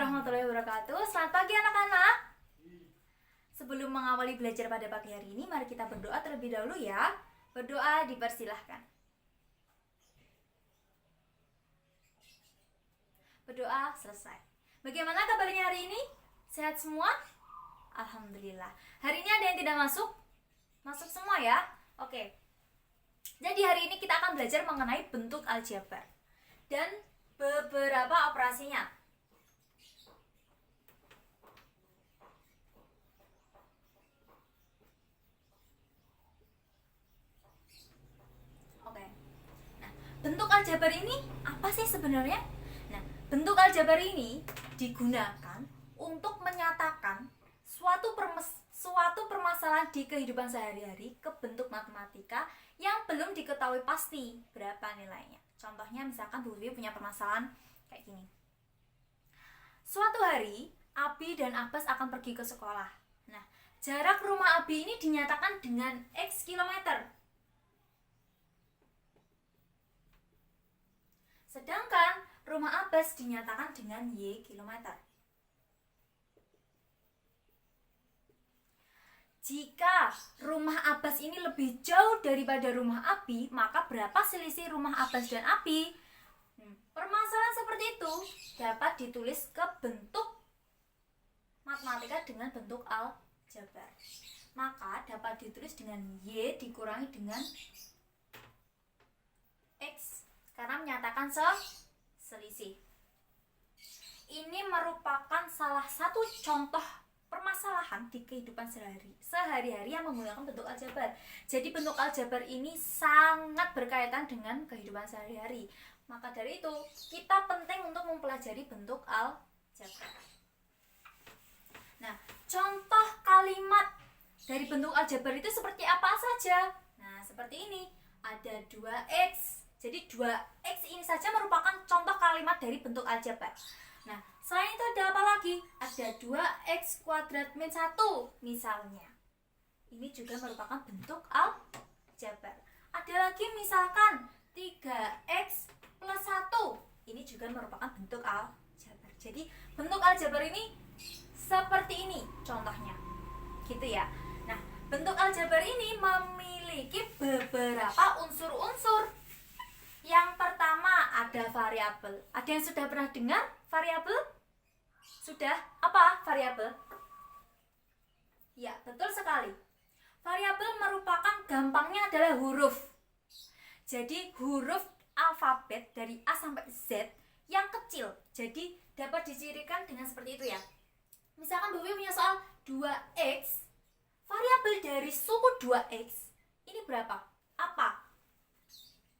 warahmatullahi wabarakatuh. Selamat pagi anak-anak. Sebelum mengawali belajar pada pagi hari ini, mari kita berdoa terlebih dahulu ya. Berdoa dipersilahkan. Berdoa selesai. Bagaimana kabarnya hari ini? Sehat semua? Alhamdulillah. Hari ini ada yang tidak masuk? Masuk semua ya? Oke. Jadi hari ini kita akan belajar mengenai bentuk aljabar dan beberapa operasinya. Oke. Nah, bentuk aljabar ini apa sih sebenarnya? Nah, bentuk aljabar ini digunakan untuk menyatakan suatu permasalahan di kehidupan sehari-hari ke bentuk matematika yang belum diketahui pasti berapa nilainya. Contohnya misalkan Bu Vivi punya permasalahan kayak gini. Suatu hari Abi dan Abbas akan pergi ke sekolah. Nah, jarak rumah Abi ini dinyatakan dengan X kilometer. Sedangkan rumah Abbas dinyatakan dengan Y kilometer. Jika rumah Abbas ini lebih jauh daripada rumah Abi, maka berapa selisih rumah Abbas dan Abi? Permasalahan seperti itu dapat ditulis ke bentuk matematika dengan bentuk aljabar. Maka dapat ditulis dengan Y dikurangi dengan X karena menyatakan selisih. Ini merupakan salah satu contoh permasalahan di kehidupan sehari-hari yang menggunakan bentuk aljabar. Jadi bentuk aljabar ini sangat berkaitan dengan kehidupan sehari-hari. Maka dari itu kita penting untuk mempelajari bentuk aljabar. Nah, contoh kalimat dari bentuk aljabar itu seperti apa saja? Nah, seperti ini. Ada 2x. Jadi 2x ini saja merupakan contoh kalimat dari bentuk aljabar. Nah, selain itu ada apa lagi? Ada 2x kuadrat min 1 misalnya. Ini juga merupakan bentuk aljabar. Ada lagi misalkan 3x plus 1. Ini juga merupakan bentuk aljabar. Jadi bentuk aljabar ini seperti ini contohnya. Gitu ya. Nah, bentuk aljabar ini memiliki beberapa unsur-unsur. Yang pertama ada variabel. Ada yang sudah pernah dengar variabel? Sudah? Apa variabel? Ya, betul sekali. Variabel merupakan gampangnya adalah huruf. Jadi huruf alfabet dari A sampai Z yang kecil. Jadi dapat dicirikan dengan seperti itu ya. Misalkan Bu Wiwi punya soal 2x. Variabel dari suku 2x ini berapa? Apa?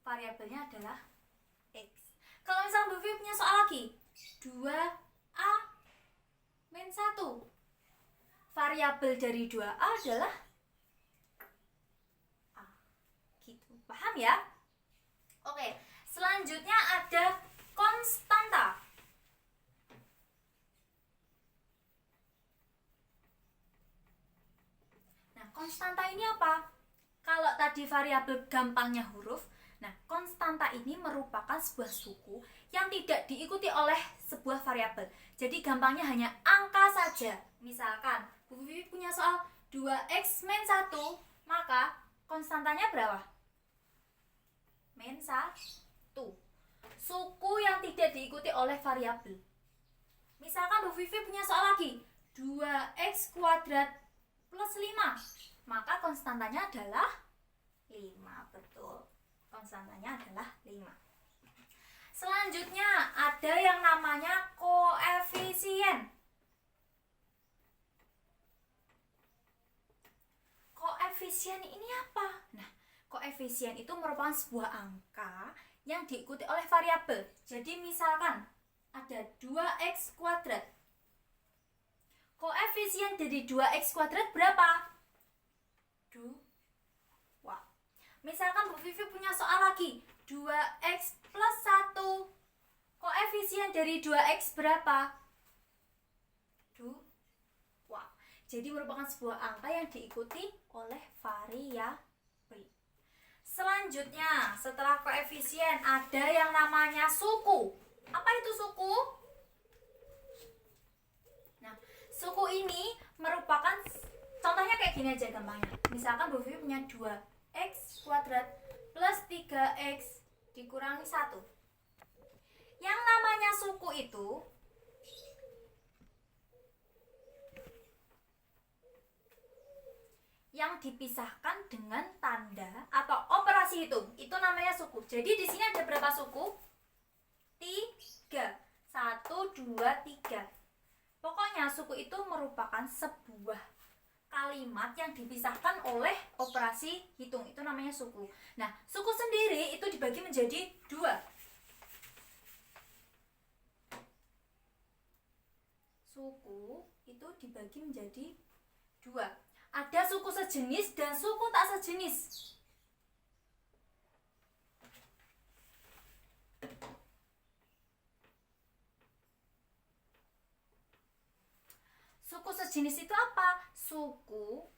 Variabelnya adalah X. Kalau misalnya Bu Vivi punya soal lagi 2A min 1, variabel dari 2A adalah A. Gitu, paham ya? Oke, selanjutnya ada konstanta. Nah, konstanta ini apa? Kalau tadi variabel gampangnya huruf, nah, konstanta ini merupakan sebuah suku yang tidak diikuti oleh sebuah variabel. Jadi gampangnya hanya angka saja. Misalkan Bu Vivi punya soal 2x min 1, maka konstantanya berapa? Min 1. Suku yang tidak diikuti oleh variabel. Misalkan Bu Vivi punya soal lagi 2x kuadrat plus 5, maka konstantanya adalah 5. Betul. Konstantanya adalah 5. Selanjutnya ada yang namanya koefisien. Koefisien ini apa? Nah, koefisien itu merupakan sebuah angka yang diikuti oleh variabel. Jadi misalkan ada 2x kuadrat. Koefisien dari 2x kuadrat berapa? 2. Misalkan Bu Vivi punya soal lagi 2x plus 1. Koefisien dari 2x berapa? 2. Jadi merupakan sebuah angka yang diikuti oleh variabel. Selanjutnya, setelah koefisien ada yang namanya suku. Apa itu suku? gini aja gampangnya. Misalkan Bu Vivi punya 2x kuadrat plus 3x dikurangi 1. Yang namanya suku itu yang dipisahkan dengan tanda atau operasi hitung. Itu namanya suku. Jadi di sini ada berapa suku? 3. 1, 2, 3. Pokoknya suku itu merupakan sebuah kalimat yang dipisahkan oleh operasi hitung. Itu namanya suku. Nah, suku sendiri itu dibagi menjadi 2. Suku itu dibagi menjadi 2. Ada suku sejenis dan suku tak sejenis. Suku sejenis itu apa?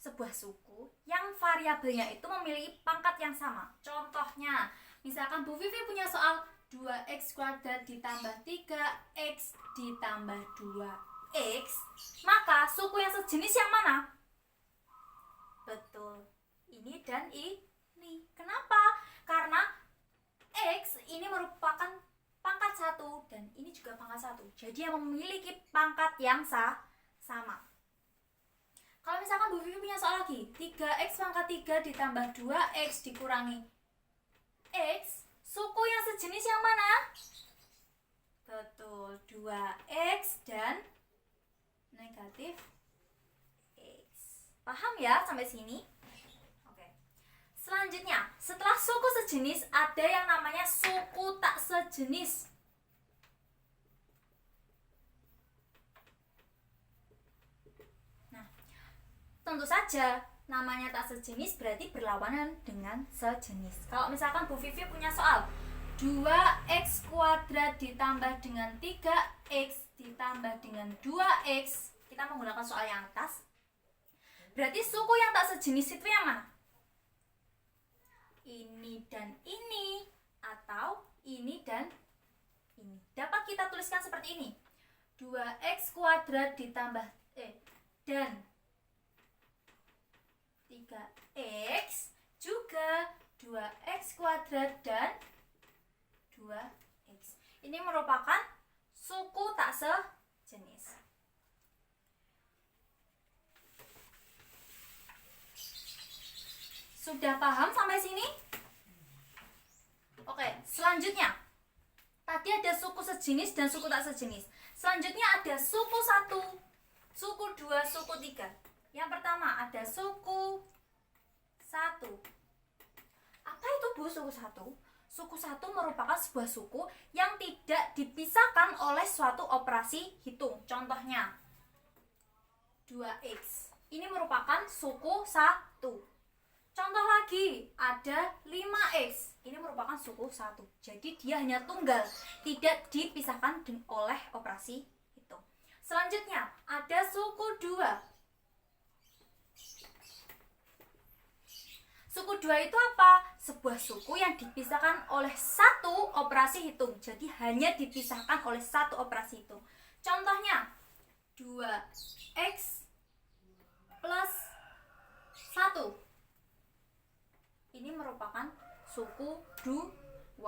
Sebuah suku yang variabelnya itu memiliki pangkat yang sama. Contohnya, misalkan Bu Vivi punya soal 2x kuadrat ditambah 3x ditambah 2x, maka suku yang sejenis yang mana? Betul, ini dan ini. Kenapa? Karena x ini merupakan pangkat 1 dan ini juga pangkat 1. Jadi yang memiliki pangkat yang sama. Kalau misalkan Bu Vivi punya soal lagi, 3x pangkat 3 ditambah 2x dikurangi x, suku yang sejenis yang mana? Betul, 2x dan negatif. Paham ya sampai sini? Oke. Selanjutnya, setelah suku sejenis ada yang namanya suku tak sejenis. Nah, tentu saja namanya tak sejenis berarti berlawanan dengan sejenis. Kalau misalkan Bu Vivi punya soal 2x kuadrat ditambah dengan 3x ditambah dengan 2x, kita menggunakan soal yang atas. Berarti suku yang tak sejenis itu yang mana? Ini dan ini, atau ini dan ini. Dapat kita tuliskan seperti ini. 2x kuadrat ditambah dan 3x juga 2x kuadrat dan 2x. Ini merupakan suku tak sejenis. Sudah paham sampai sini? Oke, selanjutnya. Tadi ada suku sejenis dan suku tak sejenis. Selanjutnya ada suku 1, suku 2, suku 3. Yang pertama ada suku 1. Apa itu Bu suku 1? Suku 1 merupakan sebuah suku yang tidak dipisahkan oleh suatu operasi hitung. Contohnya 2x. Ini merupakan suku 1. Contoh lagi, ada 5x. Ini merupakan suku 1. Jadi dia hanya tunggal, tidak dipisahkan oleh operasi hitung. Selanjutnya, ada suku 2. Suku 2 itu apa? Sebuah suku yang dipisahkan oleh satu operasi hitung. Jadi hanya dipisahkan oleh satu operasi hitung. Contohnya, 2x plus 1. Ini merupakan suku 2.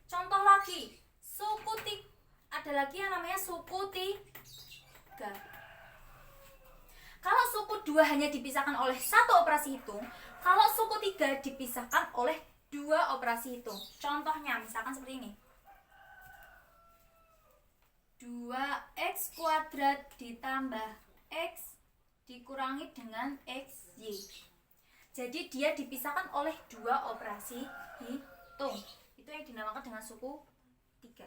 Contoh lagi, suku 3. Ada lagi yang namanya suku 3. Kalau suku 2 hanya dipisahkan oleh satu operasi hitung, kalau suku 3 dipisahkan oleh 2 operasi hitung. Contohnya misalkan seperti ini. 2x kuadrat ditambah x dikurangi dengan xy. Jadi dia dipisahkan oleh 2 operasi hitung. Itu yang dinamakan dengan suku 3.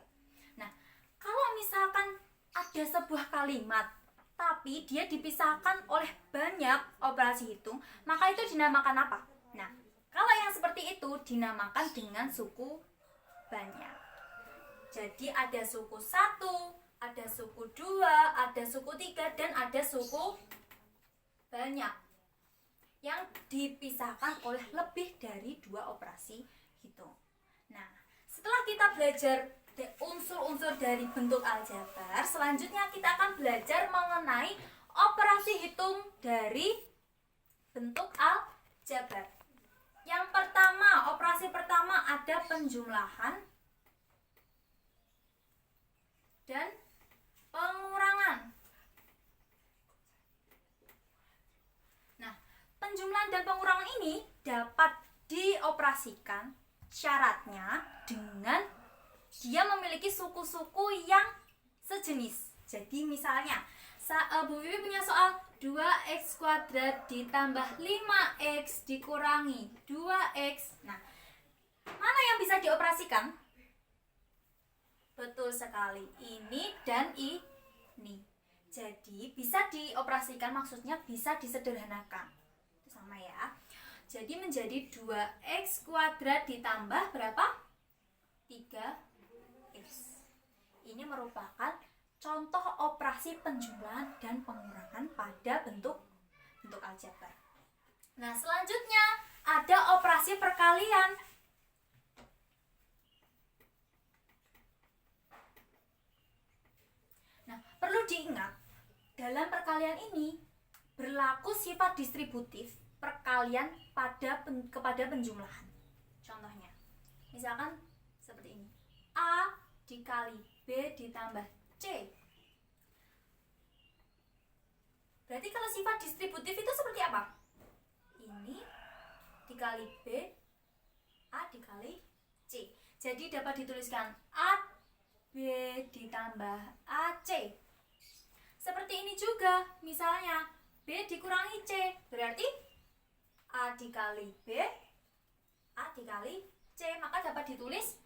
Nah, kalau misalkan ada sebuah kalimat tapi dia dipisahkan oleh banyak operasi hitung, maka itu dinamakan apa? Nah, kalau yang seperti itu dinamakan dengan suku banyak. Jadi ada suku 1, ada suku 2, ada suku 3, dan ada suku banyak yang dipisahkan oleh lebih dari 2 operasi hitung. Nah, setelah kita belajar unsur-unsur dari bentuk aljabar, selanjutnya kita akan belajar mengenai operasi hitung dari bentuk aljabar. Yang pertama, operasi pertama ada penjumlahan dan pengurangan. Nah, penjumlahan dan pengurangan ini dapat dioperasikan syaratnya dengan dia memiliki suku-suku yang sejenis. Jadi misalnya Bu Vivi punya soal 2x kuadrat ditambah 5x dikurangi 2x. Nah, mana yang bisa dioperasikan? Betul sekali, ini dan ini. Jadi bisa dioperasikan, maksudnya bisa disederhanakan. Itu sama ya. Jadi menjadi 2x kuadrat ditambah berapa? 3x. Ini merupakan contoh operasi penjumlahan dan pengurangan pada bentuk aljabar. Nah, selanjutnya ada operasi perkalian. Nah, perlu diingat, dalam perkalian ini berlaku sifat distributif perkalian kepada penjumlahan. Contohnya, misalkan seperti ini. A dikali B ditambah C. Berarti kalau sifat distributif itu seperti apa? Ini dikali B, A dikali C. Jadi dapat dituliskan A B ditambah AC. Seperti ini juga, misalnya B dikurangi C, berarti A dikali B, A dikali C, maka dapat ditulis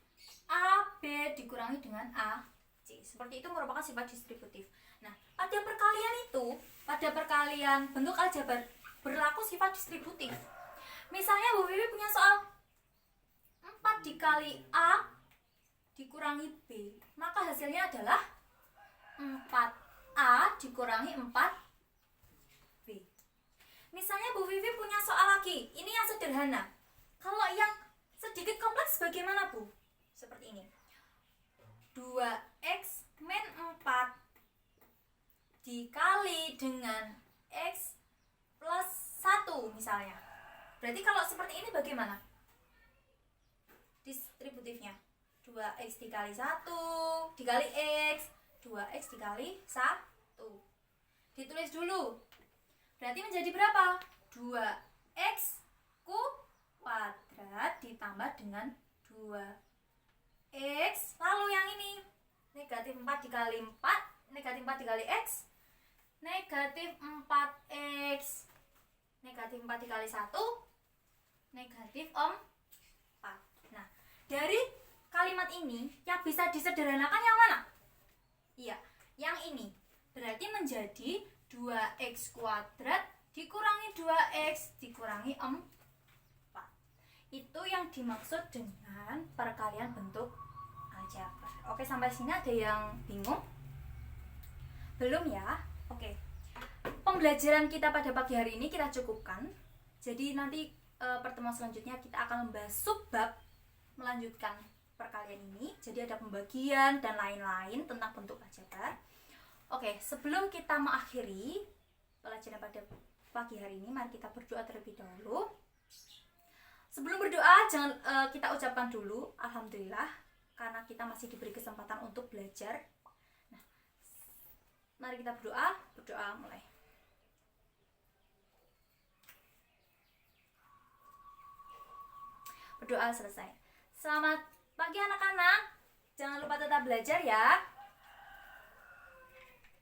A B dikurangi dengan A C. Seperti itu merupakan sifat distributif. Nah, pada perkalian bentuk aljabar berlaku sifat distributif. Misalnya Bu Vivi punya soal 4 dikali A dikurangi B, maka hasilnya adalah 4A dikurangi 4B. Misalnya Bu Vivi punya soal lagi, ini yang sederhana. Kalau yang sedikit kompleks bagaimana, Bu? Seperti ini. 2x min 4 dikali dengan x plus 1 misalnya. Berarti kalau seperti ini bagaimana distributifnya? 2x dikali 1 dikali x, 2x dikali 1. Ditulis dulu. Berarti menjadi berapa? 2x kuadrat ditambah dengan 2x. Lalu yang ini, negatif 4 dikali 4, negatif 4 dikali x, negatif 4x, negatif 4 dikali 1, negatif 4. Nah, dari kalimat ini yang bisa disederhanakan yang mana? Iya, yang ini. Berarti menjadi 2x kuadrat dikurangi 2x dikurangi 4. Itu yang dimaksud dengan perkalian bentuk aljabar. Oke, sampai sini ada yang bingung? Belum ya? Oke. Pembelajaran kita pada pagi hari ini kita cukupkan. Jadi nanti pertemuan selanjutnya kita akan membahas subbab melanjutkan perkalian ini. Jadi ada pembagian dan lain-lain tentang bentuk aljabar. Oke, sebelum kita mengakhiri pelajaran pada pagi hari ini, mari kita berdoa terlebih dahulu. Sebelum berdoa, jangan kita ucapkan dulu alhamdulillah karena kita masih diberi kesempatan untuk belajar. Nah, mari kita berdoa mulai. Berdoa selesai. Selamat pagi anak-anak. Jangan lupa tetap belajar ya.